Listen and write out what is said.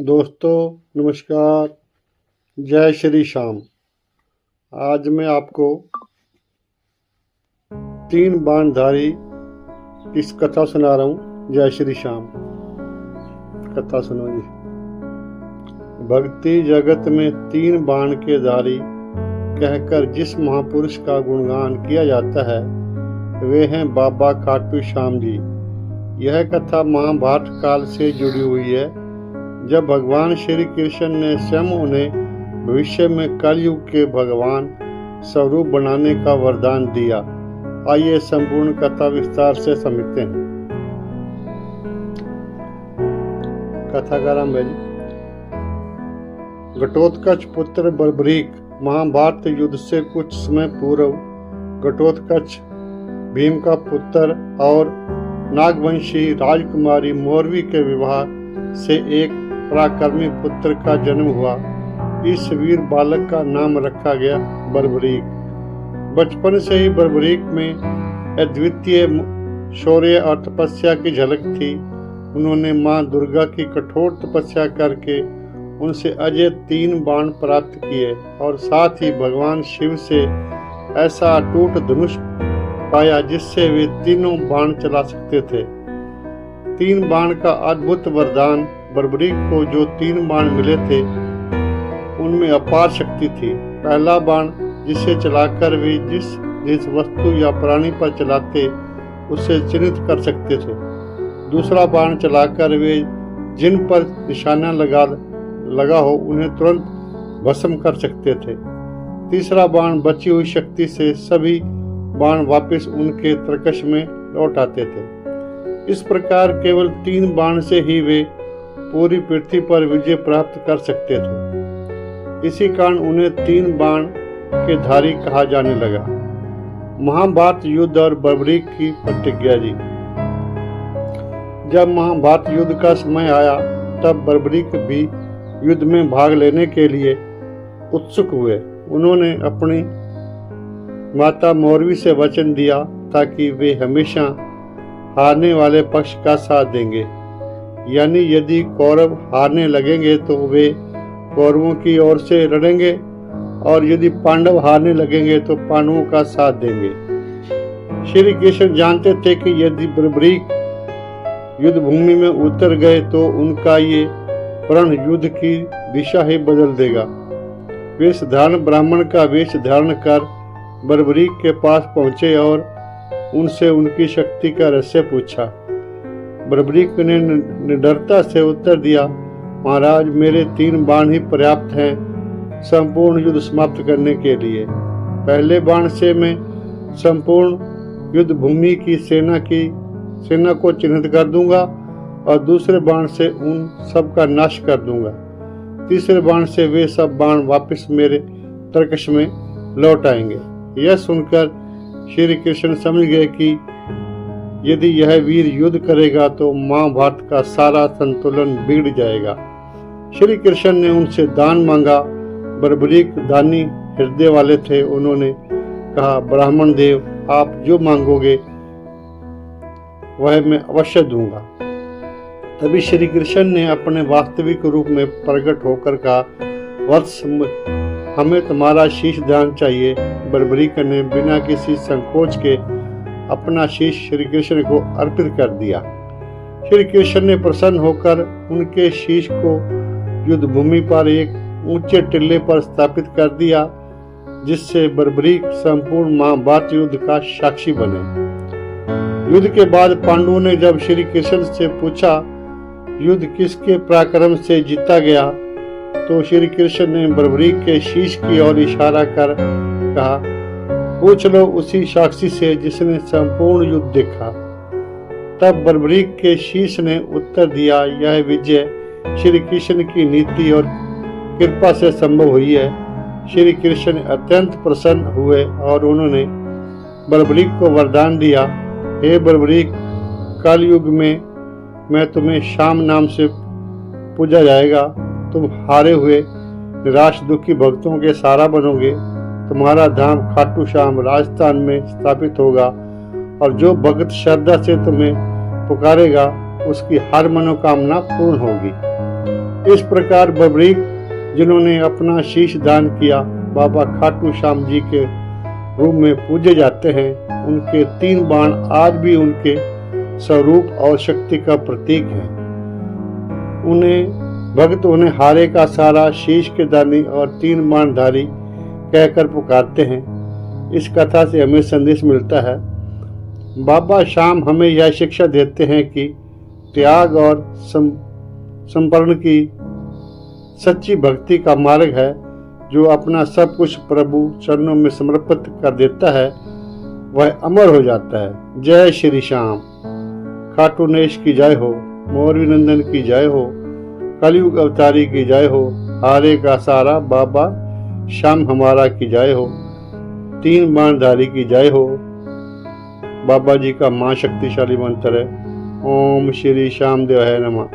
दोस्तों नमस्कार, जय श्री श्याम। आज मैं आपको 3 बाणधारी की कथा सुना रहा हूँ। जय श्री श्याम। कथा सुनो जी। भक्ति जगत में 3 बाण के धारी कहकर जिस महापुरुष का गुणगान किया जाता है वे हैं बाबा खाटू श्याम जी। यह कथा महाभारत काल से जुड़ी हुई है, जब भगवान श्री कृष्ण ने स्वयं उन्हें भविष्य में कलयुग के भगवान स्वरूप बनाने का वरदान दिया। आइए संपूर्ण कथा विस्तार से समझते हैं। कथा का आरंभ है। घटोत्कच पुत्र बर्बरीक। महाभारत युद्ध से कुछ समय पूर्व घटोत्कच भीम का पुत्र और नागवंशी राजकुमारी मौरवी के विवाह से एक पराक्रमी पुत्र का जन्म हुआ। इस वीर बालक का नाम रखा गया बर्बरीक। बचपन से ही बर्बरीक में अद्वितीय शौर्य और तपस्या की झलक थी। उन्होंने मां दुर्गा की कठोर तपस्या करके उनसे अजय 3 बाण प्राप्त किए और साथ ही भगवान शिव से ऐसा अटूट धनुष पाया जिससे वे तीनों बाण चला सकते थे। 3 बाण का अद्भुत वरदान। बर्बरीक को जो 3 बाण मिले थे उनमें अपार शक्ति थी। पहला बाण जिसे चलाकर वे जिस वस्तु या प्राणी पर चलाते उसे चिन्हित कर सकते थे। दूसरा बाण चलाकर वे जिन पर निशाना लगा हो उन्हें तुरंत भस्म कर सकते थे। तीसरा बाण बची हुई शक्ति से सभी बाण वापस उनके तरकश में लौट आते थे। इस प्रकार केवल 3 बाण से ही वे पूरी पृथ्वी पर विजय प्राप्त कर सकते थे। इसी कारण उन्हें 3 बाण के धारी कहा जाने लगा। महाभारत युद्ध और बर्बरीक की प्रतिज्ञा जी। जब महाभारत युद्ध का समय आया तब बर्बरीक भी युद्ध में भाग लेने के लिए उत्सुक हुए। उन्होंने अपनी माता मौरवी से वचन दिया ताकि वे हमेशा हारने वाले पक्ष का साथ देंगे, यानी यदि कौरव हारने लगेंगे तो वे कौरवों की ओर से लड़ेंगे और यदि पांडव हारने लगेंगे तो पांडवों का साथ देंगे। श्री कृष्ण जानते थे कि यदि बर्बरीक युद्ध भूमि में उतर गए तो उनका ये प्रण युद्ध की दिशा ही बदल देगा। वेशधारण ब्राह्मण का वेश धारण कर बर्बरीक के पास पहुंचे और उनसे उनकी शक्ति का रहस्य पूछा। बर्बरीक ने निडरता से उत्तर दिया, महाराज मेरे 3 बाण ही पर्याप्त हैं संपूर्ण युद्ध समाप्त करने के लिए। पहले बाण से मैं संपूर्ण युद्ध भूमि की सेना को चिन्हित कर दूंगा और दूसरे बाण से उन सब का नाश कर दूंगा। तीसरे बाण से वे सब बाण वापस मेरे तरकश में लौट आएंगे। यह सुनकर श्री कृष्ण समझ गए कि यदि यह वीर युद्ध करेगा तो महाभारत का सारा संतुलन बिगड़ जाएगा। श्री कृष्ण ने उनसे दान मांगा। बर्बरीक दानी हृदय वाले थे। उन्होंने कहा, ब्राह्मण देव आप जो मांगोगे वह मैं अवश्य दूंगा। तभी श्री कृष्ण ने अपने वास्तविक रूप में प्रकट होकर कहा, वत्स हमें तुम्हारा शीश दान चाहिए। बर्बरीक ने बिना किसी संकोच के अपना शीश श्री कृष्ण को अर्पित कर दिया। श्री कृष्ण ने प्रसन्न होकर उनके शीश को युद्ध भूमि पर एक ऊंचे टिल्ले पर स्थापित कर दिया, जिससे बर्बरीक संपूर्ण महाभारत युद्ध का साक्षी बने। युद्ध के बाद पांडवों ने जब श्री कृष्ण से पूछा युद्ध किसके पराक्रम से जीता गया तो श्री कृष्ण ने बर्बरीक के शीश की ओर इशारा कर कहा, पूछ लो उसी साक्षी से जिसने संपूर्ण युद्ध देखा। तब बर्बरीक के शीश ने उत्तर दिया, यह विजय श्री कृष्ण की नीति और कृपा से संभव हुई है। श्री कृष्ण अत्यंत प्रसन्न हुए और उन्होंने बर्बरीक को वरदान दिया, हे बर्बरीक कल युग में मैं तुम्हें श्याम नाम से पूजा जाएगा। तुम हारे हुए निराश दुखी भक्तों के सहारा बनोगे। तुम्हारा धाम खाटू श्याम राजस्थान में स्थापित होगा और जो भक्त श्रद्धा से तुम्हें पुकारेगा उसकी हर मनोकामना पूर्ण होगी। इस प्रकार बबरीक जिन्होंने अपना शीश दान किया बाबा खाटू श्याम जी के रूप में पूजे जाते हैं, उनके 3 बाण आज भी उनके स्वरूप और शक्ति का प्रतीक है। भक्त उन्हें हारे का सारा, शीश के दानी और 3 बाणधारी कहकर पुकारते हैं। इस कथा से हमें संदेश मिलता है। बाबा श्याम हमें यह शिक्षा देते हैं कि त्याग और समर्पण की सच्ची भक्ति का मार्ग है। जो अपना सब कुछ प्रभु चरणों में समर्पित कर देता है वह अमर हो जाता है। जय श्री श्याम। खाटू नेश की जय हो, मोरवी नंदन की जय हो, कलयुग अवतारी की जय हो, हारे का सारा बाबा श्याम हमारा की जय हो, 3 बाणधारी की जय हो। बाबा जी का मां शक्तिशाली मंत्र है। ओम श्री श्याम देवाय नमः।